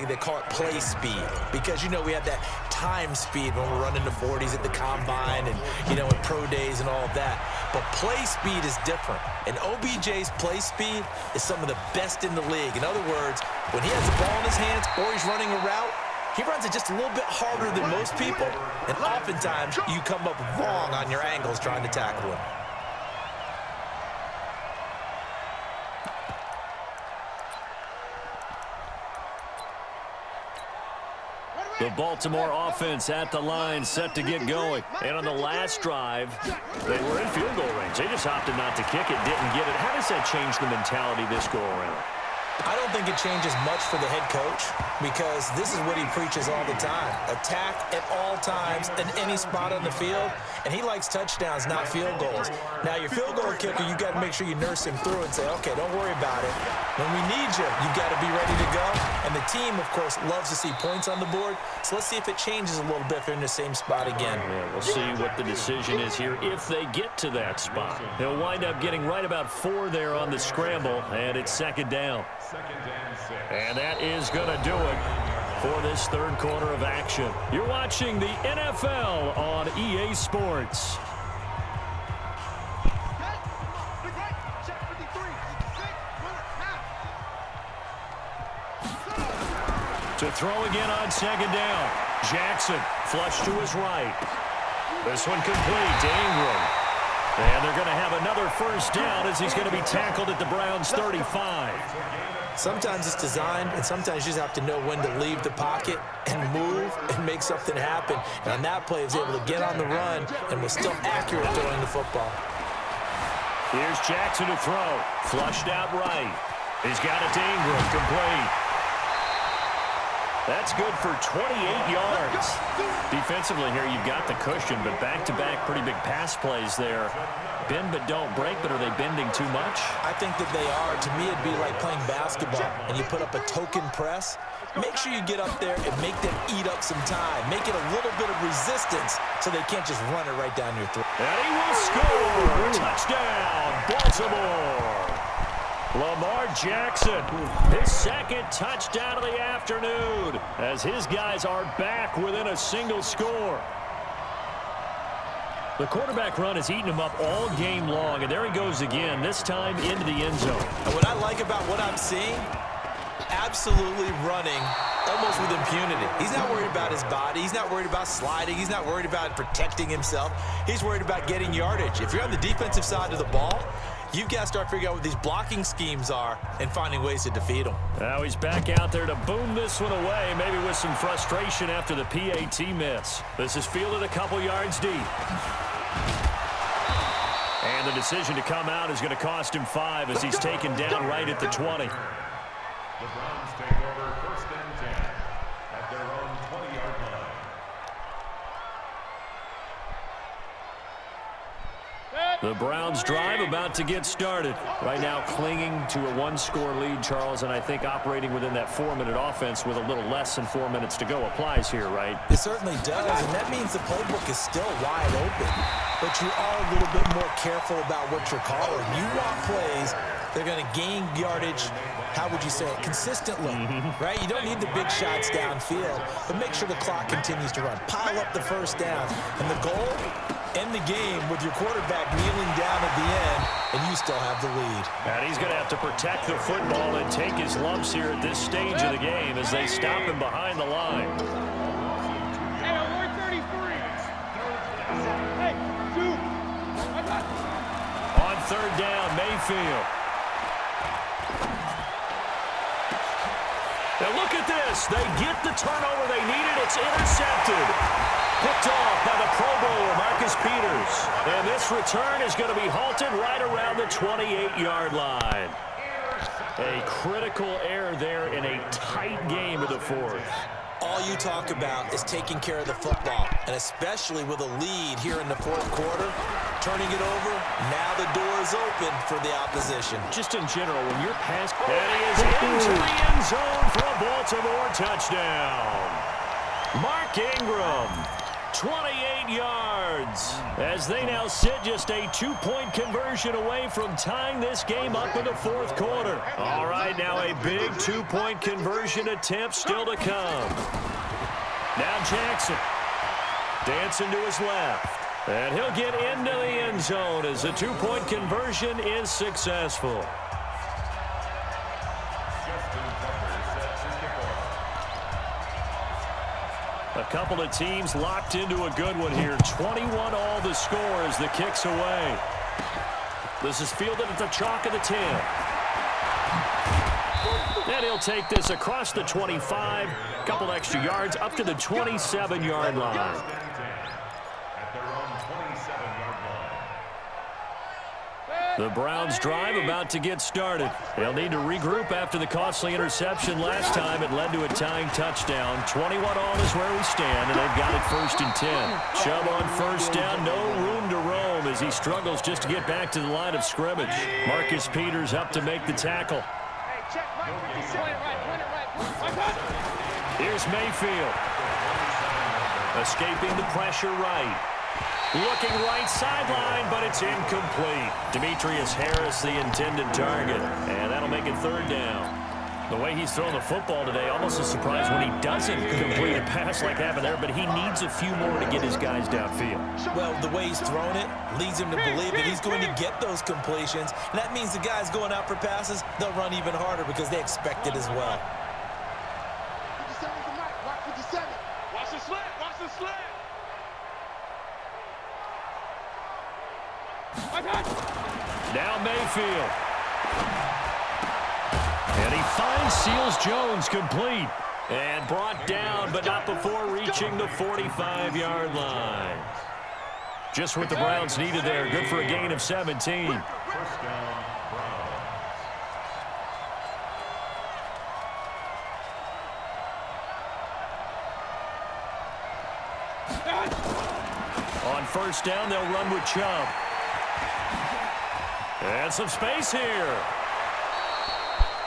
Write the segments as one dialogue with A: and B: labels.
A: they call it play speed because, you know, we have that time speed when we're running the 40s at the combine and, you know, at pro days and all of that. But play speed is different. And OBJ's play speed is some of the best in the league. In other words, when he has the ball in his hands or he's running a route, he runs it just a little bit harder than most people, and oftentimes you come up wrong on your angles trying to tackle him.
B: The Baltimore offense at the line, set to get going. And on the last drive, they were in field goal range. They just opted not to kick it, didn't get it. How does that change the mentality this go-around?
A: I don't think it changes much for the head coach because this is what he preaches all the time. Attack at all times in any spot on the field, and he likes touchdowns, not field goals. Now, your field goal kicker, you got to make sure you nurse him through and say, okay, don't worry about it. When we need you, you've got to be ready to go. And the team, of course, loves to see points on the board. So let's see if it changes a little bit if they're in the same spot again.
B: Yeah, we'll see what the decision is here if they get to that spot. They'll wind up getting right about 4 there on the scramble, and it's second down. And that is going to do it for this third quarter of action. You're watching the NFL on EA Sports. To throw again on second down. Jackson flush to his right. This one complete to Ingram. And they're going to have another first down as he's going to be tackled at the Browns' 35.
A: Sometimes it's designed, and sometimes you just have to know when to leave the pocket and move and make something happen. And on that play, he was able to get on the run and was still accurate throwing the football.
B: Here's Jackson to throw. Flushed out right. He's got it to Ingram. Complete. That's good for 28 yards. Defensively here, you've got the cushion, but back-to-back pretty big pass plays there. Bend but don't break, but are they bending too much?
A: I think that they are. To me, it'd be like playing basketball, and you put up a token press. Make sure you get up there and make them eat up some time. Make it a little bit of resistance so they can't just run it right down your throat.
B: And he will score! Touchdown, Baltimore! Lamar Jackson, his second touchdown of the afternoon, as his guys are back within a single score. The quarterback run has eaten him up all game long, and there he goes again, this time into the end zone.
A: And what I like about what I'm seeing, absolutely running almost with impunity. He's not worried about his body. He's not worried about sliding. He's not worried about protecting himself. He's worried about getting yardage. If you're on the defensive side of the ball, you've got to start figuring out what these blocking schemes are and finding ways to defeat them.
B: Now he's back out there to boom this one away, maybe with some frustration after the PAT miss. This is fielded a couple yards deep. And the decision to come out is going to cost him 5 as he's taken down right at the 20.
C: The Browns take over first and 10 at their own 20-yard line.
B: The Browns drive about to get started. Right now clinging to a 1-score lead, Charles, and I think operating within that 4-minute offense with a little less than 4 minutes to go applies here, right?
A: It certainly does, and that means the playbook is still wide open. But you are a little bit more careful about what you're calling. You want plays, they're going to gain yardage, how would you say it, consistently, right? You don't need the big shots downfield, but make sure the clock continues to run. Pile up the first down, and the goal, end the game with your quarterback kneeling down at the end, and you still have the lead.
B: And he's going to have to protect the football and take his lumps here at this stage of the game as they stop him behind the line. On third down, Mayfield. Now look at this. They get the turnover they needed. It's intercepted. Picked off by the Pro Bowler, Marcus Peters. And this return is going to be halted right around the 28-yard line. A critical error there in a tight game of the fourth.
A: All you talk about is taking care of the football, and especially with a lead here in the fourth quarter, turning it over, now the door is open for the opposition.
B: Just in general, when you're past, and he is into the end zone for a Baltimore touchdown. Mark Ingram. 28 yards. As they now sit just a 2-point conversion away from tying this game up in the fourth quarter. All right, now a big 2-point conversion attempt still to come. Now Jackson dancing to his left. And he'll get into the end zone as the 2-point conversion is successful. A couple of teams locked into a good one here. 21 all the score as the kick's away. This is fielded at the chalk of the 10. And he'll take this across the 25. A couple extra yards up to the 27-yard line. The Browns drive about to get started. They'll need to regroup after the costly interception last time. It led to a tying touchdown. 21 all is where we stand, and they've got it 1st and 10. Chubb on 1st down, no room to roam as he struggles just to get back to the line of scrimmage. Marcus Peters up to make the tackle. Here's Mayfield. Escaping the pressure right. Looking right sideline, but it's incomplete. Demetrius Harris, the intended target. And that'll make it 3rd down. The way he's thrown the football today, almost a surprise when he doesn't complete a pass like happened there, but he needs a few more to get his guys downfield.
A: Well, the way he's thrown it leads him to believe that he's going to get those completions. And that means the guys going out for passes, they'll run even harder because they expect it as well.
D: Watch the slant. Watch the slant.
B: Now Mayfield. And he finds Seals-Jones complete. And brought down, but not before reaching the 45-yard line. Just what the Browns needed there. Good for a gain of 17. On 1st down, they'll run with Chubb. And some space here.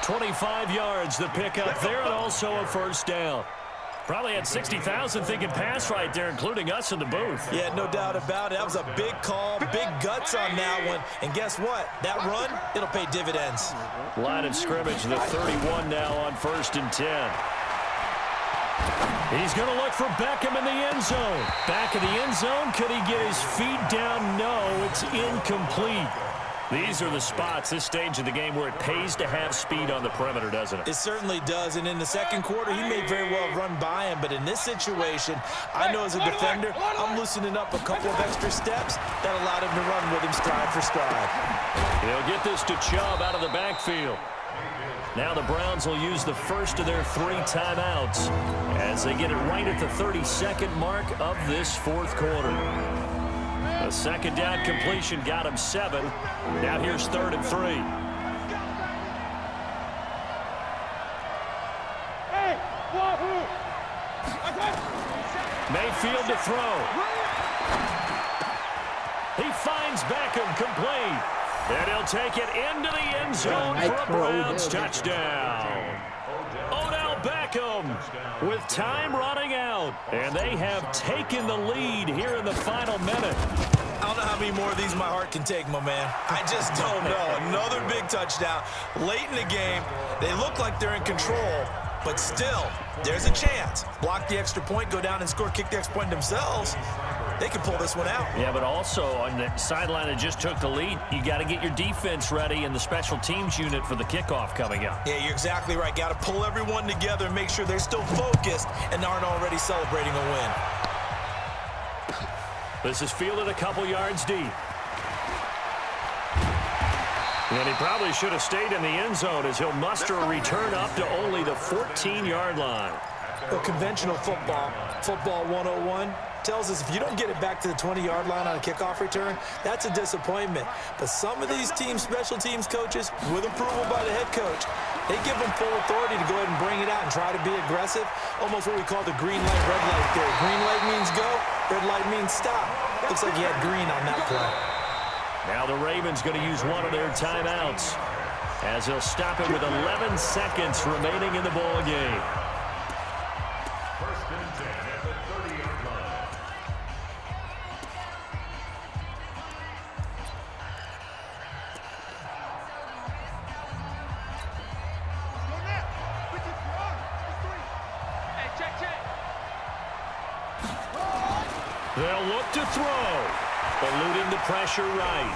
B: 25 yards the pickup there, and also a 1st down. Probably had 60,000 thinking pass right there, including us in the booth.
A: Yeah, no doubt about it. That was a big call, big guts on that one. And guess what? That run, it'll pay dividends.
B: Line of scrimmage, the 31 now on 1st and 10. He's going to look for Beckham in the end zone. Back of the end zone. Could he get his feet down? No, it's incomplete. These are the spots, this stage of the game, where it pays to have speed on the perimeter, doesn't it?
A: It certainly does, and in the second quarter, he may very well run by him, but in this situation, I know as a defender, I'm loosening up a couple of extra steps that allowed him to run with him stride for stride.
B: He'll get this to Chubb out of the backfield. Now the Browns will use the first of their 3 timeouts as they get it right at the 32nd mark of this fourth quarter. A 2nd down completion got him 7. Now here's 3rd and 3. Mayfield to throw. He finds Beckham complete. And he'll take it into the end zone for a Browns touchdown. Odell Beckham with time running out. And they have taken the lead here in the final minute.
A: I don't know how many more of these my heart can take, my man. I just don't know. Another big touchdown. Late in the game, they look like they're in control, but still, there's a chance. Block the extra point, go down and score, kick the extra point themselves. They can pull this one out.
B: Yeah, but also on the sideline that just took the lead, you got to get your defense ready and the special teams unit for the kickoff coming up.
A: Yeah, you're exactly right. Got to pull everyone together and make sure they're still focused and aren't already celebrating a win.
B: This is fielded a couple yards deep. And he probably should have stayed in the end zone as he'll muster a return up to only the 14-yard line.
A: Well, conventional football 101, tells us if you don't get it back to the 20-yard line on a kickoff return, that's a disappointment. But some of these teams, special teams coaches, with approval by the head coach, they give them full authority to go ahead and bring it out and try to be aggressive, almost what we call the green light, red light theory. Green light means go, red light means stop. Looks like he had green on that play.
B: Now the Ravens going to use one of their timeouts as they'll stop it with 11 seconds remaining in the ball game. They'll look to throw. Eluding the pressure right.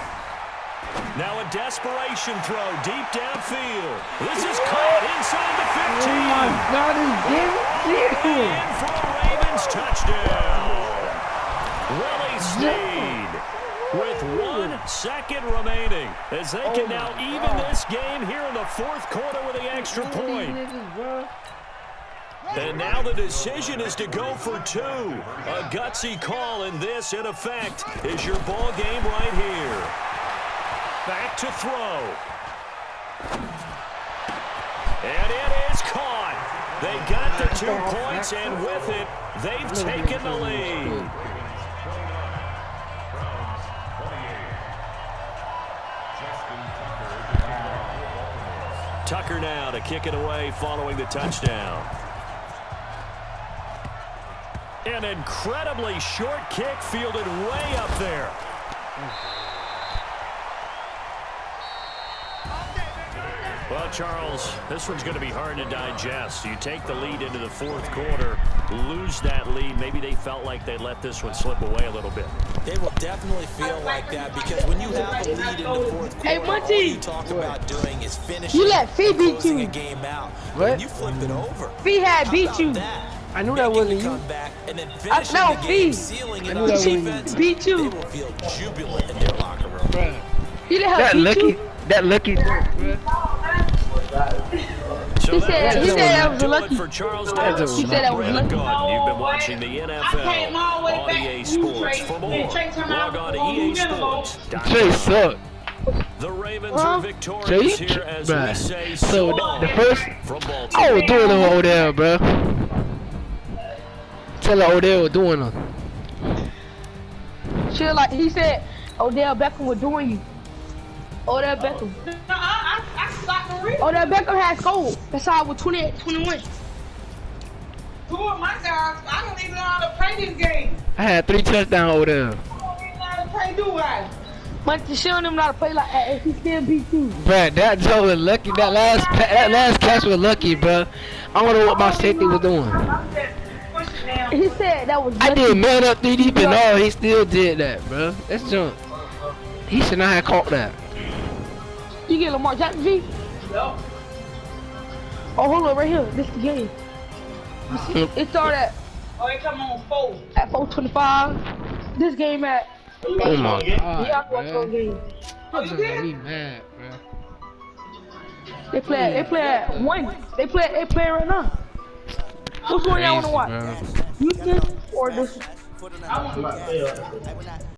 B: Now a desperation throw deep downfield. This is caught inside the 15.
E: Oh my God, it's getting
B: In for a Ravens touchdown. Willie Snead with 1 second remaining as they can now even this game here in the fourth quarter with the extra point. And now the decision is to go for 2. A gutsy call, and this, in effect, is your ball game right here. Back to throw. And it is caught. They got the 2 points, and with it, they've taken the lead. Tucker now to kick it away following the touchdown. An incredibly short kick fielded way up there. Well, Charles, this one's going to be hard to digest. You take the lead into the fourth quarter, lose that lead. Maybe they felt like they let this one slip away a little bit.
A: They will definitely feel like that because when you have a lead in the fourth quarter, all you talk about doing is finishing and closing a game out. When you flip it over,
E: Fee had beat you. I knew that wasn't you.
A: And then finishing the game, sealing it on defense,
E: beat you.
A: They will feel jubilant in their locker room.
E: Bruh. That lucky bro.
B: So
E: he said that was lucky.
B: For Charles
E: He said that was lucky.
B: You've been watching the NFL on EA Sports. For more, log on to EASports.com.
E: Jay suck.
B: The Ravens are victorious here as we say
E: so
B: long
E: the first
B: from Baltimore.
E: I was doing them Odell, bro. Tell her Odell was doing them. She like he said Odell Beckham was doing you. Odell Beckham. Odell Beckham had gold. That's how I was 28, 21.
F: Two of my guys, I don't even know how to play this game.
E: I had 3 touchdowns Odell.
F: I don't even know how to play, do I?
E: But she don't even know how to play like that. If he still beat you. Bruh, that Joe was lucky. That last catch was lucky, bruh. I don't know what my safety was doing. He said that was lucky. I did man up 3 deep and all. He still did that, bruh. That's junk. He should not have caught that. You get Lamar Jackson, G?
F: No.
E: Oh, hold on, right here. This is the game. It started at.
F: Oh, it come on 4.
E: At 4:25. This game at. Oh my God. Yeah, I watch the game. I'm gonna be mad, bro. They play at 1. They play right now. Which one y'all wanna watch? Houston or this?
F: I want to